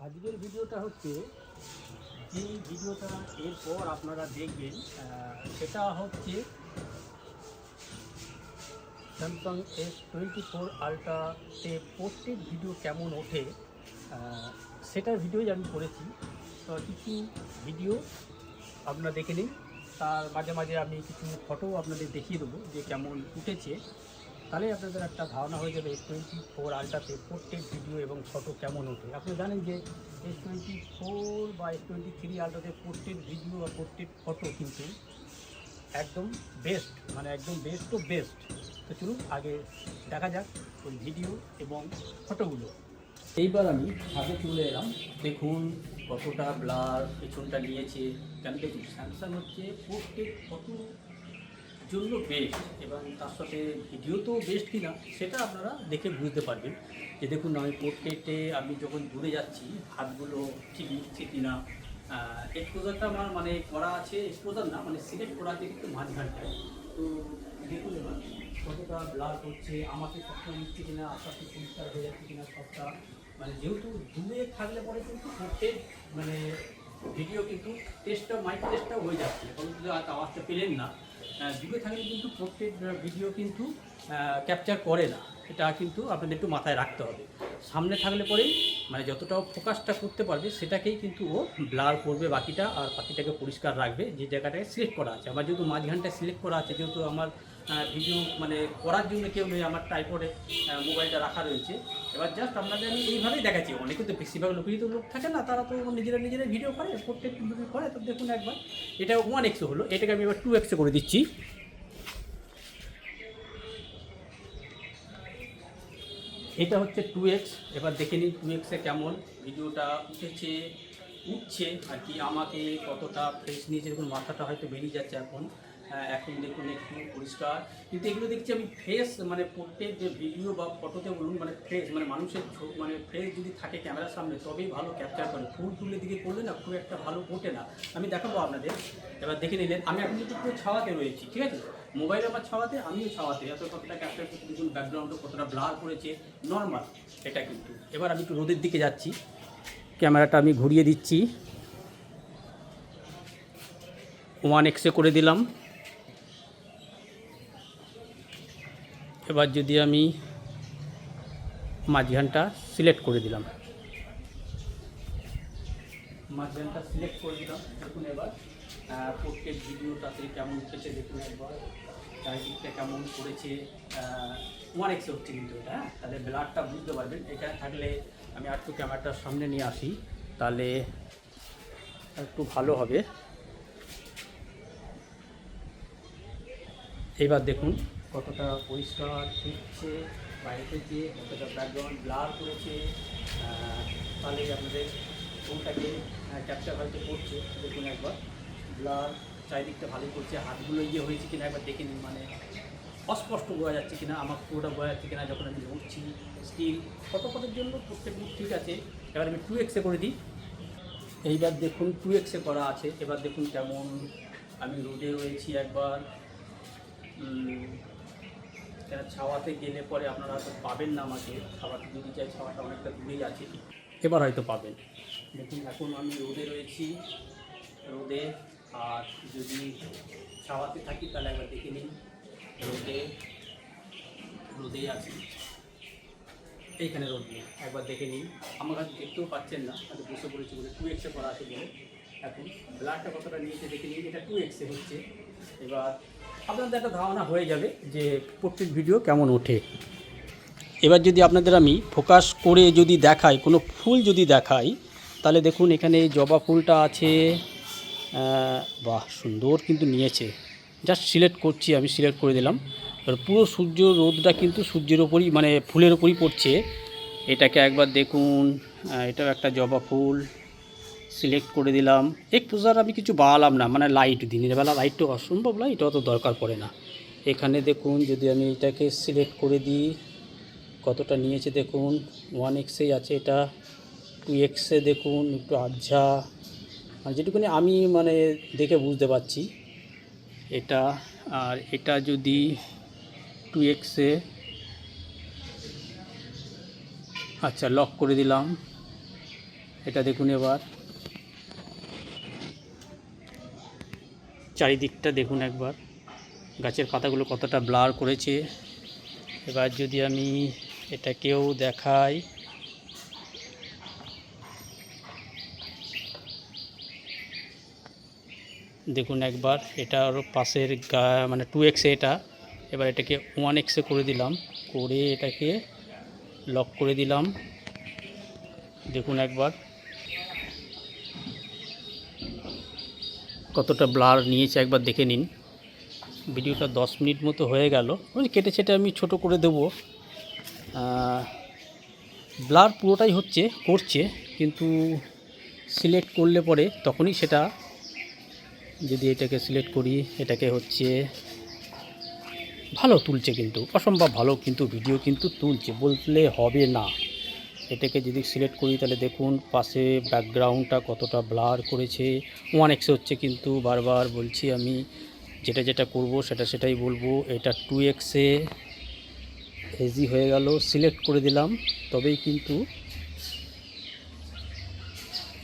আজকের ভিডিওটা হচ্ছে যে ভিডিওটা এরপর আপনারা দেখবেন সেটা হচ্ছে স্যামসাং S24 আলট্রাতে পোর্ট্রেট ভিডিও কেমন ওঠে সেটার ভিডিওই আমি করেছি। তো কিছু ভিডিও আপনারা দেখে নিন, তার মাঝে মাঝে আমি কিছু ফটো আপনাদের দেখিয়ে দেবো যে কেমন উঠেছে। তাহলে আপনাদের একটা ধারণা হয়ে যাবে S24 আলট্রাতে পোর্ট্রেট ভিডিও এবং ফটো কেমন ওঠে। আপনি জানেন যে S24 বা S23 আলট্রাতে পোর্ট্রেট ভিডিও বা পোর্ট্রেট ফটো কিন্তু একদম বেস্ট, মানে একদম বেস্ট তো বেস্ট। তো চলুন আগে দেখা যাক ওই ভিডিও এবং ফটোগুলো। এইবার আমি আগে চলে এলাম, দেখুন কতটা ব্লার পেছনটা নিয়েছে। কেন দেখুন স্যামসাং হচ্ছে পোর্ট্রেট ফটো জন্য বেস্ট, এবং তার সাথে ভিডিও তো বেস্ট কিনা সেটা আপনারা দেখে বুঝতে পারবেন। যে দেখুন আমি পোর্ট্রেটে আমি যখন দূরে যাচ্ছি হাতগুলো ঠিক নিচ্ছে কিনা। এক্সপোজারটা আমার মানে করা আছে, এক্সপোজার না মানে সিলেক্ট করা আছে কিন্তু মাঝখানটায়। তো দেখুন এবার কতটা ব্লার করছে, আমাকে সবটা নিচ্ছে কিনা, আশপাশে পরিষ্কার হয়ে যাচ্ছে কিনা সবটা। মানে যেহেতু দূরে থাকলে পরে কিন্তু পোর্ট্রেট মানে ভিডিও কিন্তু টেস্টটা মাইক টেস্টটা হয়ে যাচ্ছে, কারণ কিন্তু আওয়াজটা পেলেন না। দূরে থাকলে কিন্তু প্রত্যেক ভিডিও কিন্তু ক্যাপচার করে না, এটা কিন্তু আপনাদের একটু মাথায় রাখতে হবে। সামনে থাকলে পরেই মানে যতটা ফোকাসটা করতে পারবে সেটাকেই কিন্তু ও ব্লার করবে বাকিটা, আর বাকিটাকে পরিষ্কার রাখবে যে জায়গাটায় সিলেক্ট করা আছে। আমার যেহেতু মাঝখানটায় সিলেক্ট করা আছে, যেহেতু আমার ভিডিও মানে করার জন্য কেউ নেই, আমার ট্রাইপডে মোবাইলটা রাখা রয়েছে। এবার জাস্ট আপনাদের আমি এইভাবেই দেখাচ্ছি। অনেকে তো বেশিরভাগ লোকেরই তো লোক থাকে না, তারা তো নিজেরা ভিডিও করে, প্রত্যেক ভিডিও করে। তো দেখুন একবার এটা 1x হলো, এটাকে আমি এবার 2x করে দিচ্ছি। এটা হচ্ছে 2x। এবার দেখে নিন 2x কেমন ভিডিওটা উঠছে আর কি, আমাকে কতটা ফ্রেশ নিয়েছে। দেখুন মাথাটা হয়তো বেরিয়ে যাচ্ছে এখন, এখন দেখুন একটু পরিষ্কার। কিন্তু এগুলো দেখছি আমি ফ্রেশ, মানে প্রত্যেক যে ভিডিও বা ফটোতে বলুন মানে ফ্রেশ, মানে মানুষের মানে ফ্রেশ যদি থাকে ক্যামেরার সামনে তবেই ভালো ক্যাপচার করে। ফুল তুলের দিকে করলে না খুব একটা ভালো ওঠে না। আমি দেখাবো আপনাদের, এবার দেখে নিলেন। আমি এখন কিন্তু পুরো ছাওয়াতে রয়েছি, ঠিক আছে, মোবাইল আমার ছাওয়াতে, আমিও ছাওয়াতে। এত কতটা ক্যাপচার করতে দেখুন, ব্যাকগ্রাউন্ডও কতটা ব্লার করেছে, নর্মাল এটা কিন্তু। এবার আমি একটু রোদের দিকে যাচ্ছি, ক্যামেরাটা আমি ঘুরিয়ে দিচ্ছি, 1x করে দিলাম। এবার যদি আমি মাঝখানটা সিলেক্ট করে দিলাম, দেখুন এবার পোর্ট্রেট ভিডিওটাতে কেমন উঠেছে দেখুন একবার। চারিদিকটা কেমন করেছে, 1x হচ্ছে কিন্তু এটা। তাহলে ব্লারটা বুঝতে পারবেন। এখানে থাকলে আমি একটু ক্যামেরাটার সামনে নিয়ে আসি, তাহলে একটু ভালো হবে। এবার দেখুন কতটা পরিষ্কার উঠছে, বাইরে থেকে কতটা ব্যাকগ্রাউন্ড ব্লার করেছে। তাহলে আপনাদের ফোনটাকে ক্যাপচার হয়তো করছে। দেখুন একবার ব্লার চারিদিকটা ভালোই করছে। হাতগুলো ইয়ে হয়েছে কিনা একবার দেখে নিন, মানে অস্পষ্ট বোঝা যাচ্ছে কিনা, আমার পুরোটা বোঝা যাচ্ছে কিনা যখন আমি উঠছি। স্টিল ফটোর জন্য প্রত্যেক ঠিক আছে। এবার আমি 2x করে দিই। এইবার দেখুন 2x করা আছে। এবার দেখুন কেমন আমি রোদে রয়েছি একবার। ছাওয়াতে গেলে পরে আপনারা হয়তো পাবেন না আমাকে, ছাওয়াতে যদি চাই ছাওয়াটা অনেকটা দূরেই আছে, এবার হয়তো পাবেন। দেখুন এখন আমি রোদে রয়েছি, রোদে। আর যদি ছাওয়াতে থাকি তাহলে একবার দেখে নিন, রোদে আছি, এইখানে রোদ নেই, একবার দেখে নিন। আমার কাছে দেখতেও পাচ্ছেন না, হয়তো বসে পড়েছি বলে 2x করা আছে বলে। এখন ব্লাডটা কতটা নিয়েছে দেখে নিন, এটা 2x হচ্ছে। এবার আপনাদের একটা ধারণা হয়ে যাবে যে পোর্ট্রেট ভিডিও কেমন ওঠে। এবার যদি আপনাদের আমি ফোকাস করে যদি দেখাই, কোনো ফুল যদি দেখাই, তাহলে দেখুন এখানে জবা ফুলটা আছে। বাহ সুন্দর কিন্তু নিয়েছে। জাস্ট সিলেক্ট করছি, আমি সিলেক্ট করে দিলাম। এবার পুরো সূর্য রোদটা কিন্তু সূর্যের ওপরই মানে ফুলের ওপরই পড়ছে। এটাকে একবার দেখুন, এটাও একটা জবা ফুল, সিলেক্ট করে দিলাম। এক্সপোজার আমি কিছু বাড়ালাম না, মানে লাইট দিনের বেলা লাইটটা অসম্ভব, লাইট অত দরকার পড়ে না। এখানে দেখুন যদি আমি এটাকে সিলেক্ট করে দিই, কতটা নিয়েছে দেখুন, 1x আছে, এটা 2x দেখুন একটু আবঝা, আর যেটুকুনি আমি মানে দেখে বুঝতে পারছি এটা। আর এটা যদি 2x আচ্ছা লক করে দিলাম। এটা দেখুন, এবার চারিদিকটা দেখুন একবার, গাছের পাতাগুলো কতটা ব্লার করেছে। এবার যদি আমি এটাকেও দেখাই, দেখুন একবার, এটা আরও পাশের মানে 2x এটা। এবার এটাকে 1x করে দিলাম, করে এটাকে লক করে দিলাম। দেখুন একবার কতটা ব্লার নিয়েছে, একবার দেখে নিন। ভিডিওটা 10 মিনিট মতো হয়ে গেল, কেটে ছেটে আমি ছোট করে দেবো। ব্লার পুরোটাই করছে, কিন্তু সিলেক্ট করলে পরে তখনই সেটা, যদি এটাকে সিলেক্ট করি, এটাকে ভালো তুলছে, কিন্তু অসম্ভব ভালো কিন্তু ভিডিও কিন্তু তুলছে, বললে হবে না। এটাকে যদি সিলেক্ট করি তাহলে দেখুন পাশে ব্যাকগ্রাউন্ডটা কতটা ব্লার করেছে। 1x হচ্ছে, কিন্তু বারবার বলছি আমি, যেটা করব সেটাই বলবো। এটা 2x হেজি হয়ে গেল, সিলেক্ট করে দিলাম তবেই কিন্তু।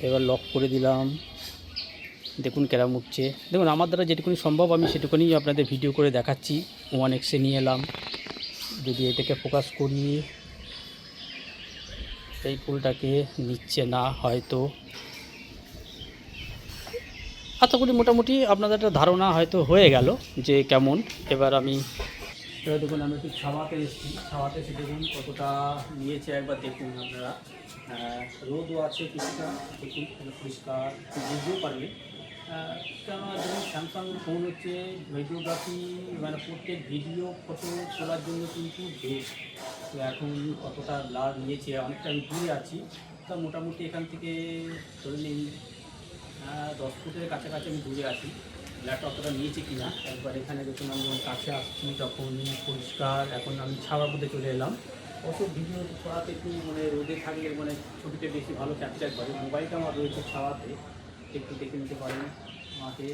এবার লক করে দিলাম, দেখুন কেরাম উঠছে। দেখুন আমার দ্বারা যেটুকুনি সম্ভব আমি সেটুকুনি আপনাদের ভিডিও করে দেখাচ্ছি। 1x নিয়ে এলাম, যদি এটাকে ফোকাস করি, এই ফুলটাকে নিচ্ছে না হয়তো। আশা করি মোটামুটি আপনাদের একটা ধারণা হয়তো হয়ে গেল যে কেমন। এবার দেখুন আমি একটু ছাওয়াতে এসেছি, ছাওয়াতে এসে দেখুন কতটা নিয়েছে, একবার দেখুন আপনারা। রোদও আছে কিছুটা, দেখুন পরিষ্কার বুঝতেও পারবে। কেননা দেখুন স্যামসাং ফোন হচ্ছে ভিডিওগ্রাফি, মানে প্রত্যেক ভিডিও ফটো তোলার জন্য কিন্তু বেস্ট। তো এখন কতটা ব্লার নিয়েছে, অনেকটা আমি দূরে আছি, তা মোটামুটি এখান থেকে ধরে নিন 10 ফুটের কাছাকাছি আমি দূরে আছি। ব্লারটা অতটা নিয়েছে কিনা একবার এখানে দেখুন, আমি কাছে আসছি তখন পরিষ্কার। এখন আমি ছাওয়ার মধ্যে চলে এলাম। অত ভিডিও ছড়াতে একটু মানে রোদে থাকলে মানে ছবিটা বেশি ভালো ক্যাপচার করে। মোবাইলটা আমার রয়েছে ছাওয়াতে, একটু দেখে নিতে পারেন আমাকে,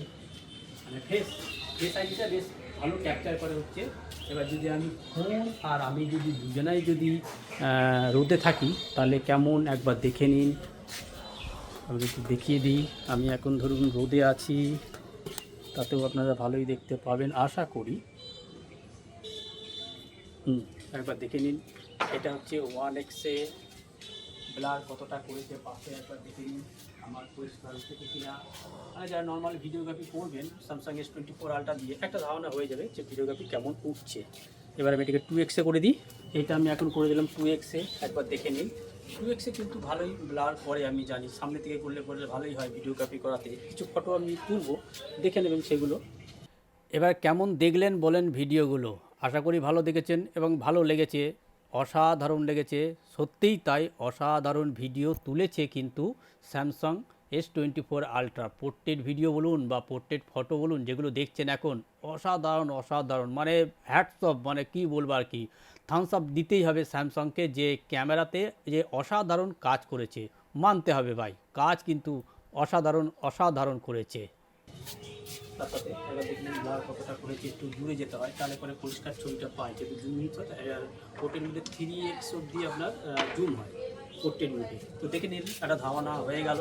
মানে ফেস আইডিটা বেশ ভালো ক্যাপচার করে হচ্ছে। এবার যদি আমি ফোন আর আমি যদি দুজনাই যদি রোদে থাকি তাহলে কেমন একবার দেখে নিন। আমি একটু দেখিয়ে দিই, আমি এখন ধরুন রোদে আছি, তাতেও আপনারা ভালোই দেখতে পাবেন আশা করি। একবার দেখে নিন, এটা হচ্ছে 1x ব্লার কতটা করেছে পাশে, একবার দেখে নিন আমার পরিষ্কার হচ্ছে কিনা। মানে যারা নর্মাল ভিডিওগ্রাফি করবেন স্যামসাং S24 আলট্রা দিয়ে একটা ধারণা হয়ে যাবে যে ভিডিওগ্রাফি কেমন উঠছে। এবার আমি এটাকে 2x করে দিই, এটা আমি এখন করে দিলাম 2x, একবার দেখে নিন। 2x কিন্তু ভালোই ব্লার করে, আমি জানি সামনে থেকে করলে ভালোই হয় ভিডিওগ্রাফি করাতে। কিছু ফটো আমি তুলবো, দেখে নেবেন সেগুলো। এবার কেমন দেখলেন বলেন ভিডিওগুলো, আশা করি ভালো দেখেছেন এবং ভালো লেগেছে, অসাধারণ লেগেছে। সত্যিই তাই, অসাধারণ ভিডিও তুলেছে কিন্তু Samsung S24 ultra. Portrait video বলুন বা পোর্ট্রেট ফটো বলুন, যেগুলো দেখছেন এখন, অসাধারণ, মানে হ্যাটস অফ, মানে কি বলবো আর কি, থামস আপ দিতেই হবে স্যামসাংকে, যে ক্যামেরাতে যে অসাধারণ কাজ করেছে। মানতে হবে ভাই, কাজ কিন্তু অসাধারণ করেছে। তার সাথে এবার দেখলেন ব্লার কতটা করেছে, একটু দূরে যেতে হয় তাহলে পরে পরিষ্কার ছবিটা পায়, যেহেতু জুম হিট হয়। আর পোর্ট্রেট মোডে 3x অবধি আপনার জুম হয় পোর্ট্রেট মোডে। তো দেখে নিন একটা ধারণা হয়ে গেল।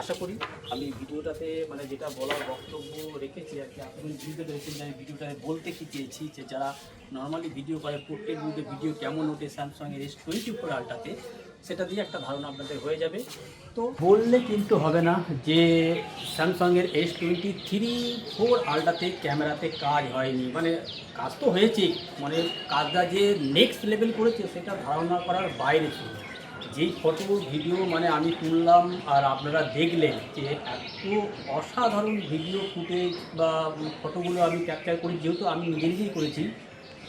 আশা করি আমি ভিডিওটাতে মানে যেটা বলার বক্তব্য রেখেছি আর কি, আপনি বুঝতে পেরেছেন যে আমি ভিডিওটায় বলতে কী চেয়েছি, যে যারা নর্মালি ভিডিও করে পোর্ট্রেট মোডে ভিডিও কেমন ওঠে স্যামসাংয়ের S24 আলট্রাতে, সেটা দিয়ে একটা ধারণা আপনাদের হয়ে যাবে। তো বললে কিন্তু হবে না যে স্যামসাংয়ের S24 আলট্রাতে ক্যামেরাতে কাজ হয়নি, মানে কাজ তো হয়েছে, মানে কাজটা যে নেক্সট লেভেল করেছে সেটা ধারণা করার বাইরে ছিল। যেই ফটো ভিডিও মানে আমি তুললাম আর আপনারা দেখলেন, যে এত অসাধারণ ভিডিও ফুটেজ বা ফটোগুলো আমি ক্যাপচার করি, যেহেতু আমি নিজেই করেছি,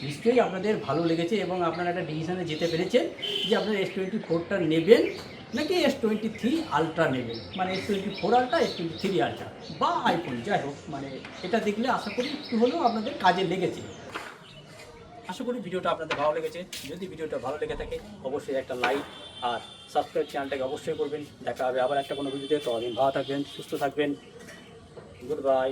নিশ্চয়ই আপনাদের ভালো লেগেছে এবং আপনারা একটা ডিসিশনে যেতে পেরেছেন যে আপনারা S24টা নেবেন নাকি S23 আলট্রা নেবেন, মানে S24 আলট্রা, S23 আলট্রা বা আইফোন, যাই হোক, মানে এটা দেখলে আশা করি একটু হলেও আপনাদের কাজে লেগেছে। আশা করি ভিডিওটা আপনাদের ভালো লেগেছে। যদি ভিডিওটা ভালো লেগে থাকে অবশ্যই একটা লাইক আর সাবস্ক্রাইব চ্যানেলটাকে অবশ্যই করবেন। দেখা হবে আবার একটা কোনো ভিডিওতে। ততদিন ভালো থাকবেন, সুস্থ থাকবেন, গুড বাই।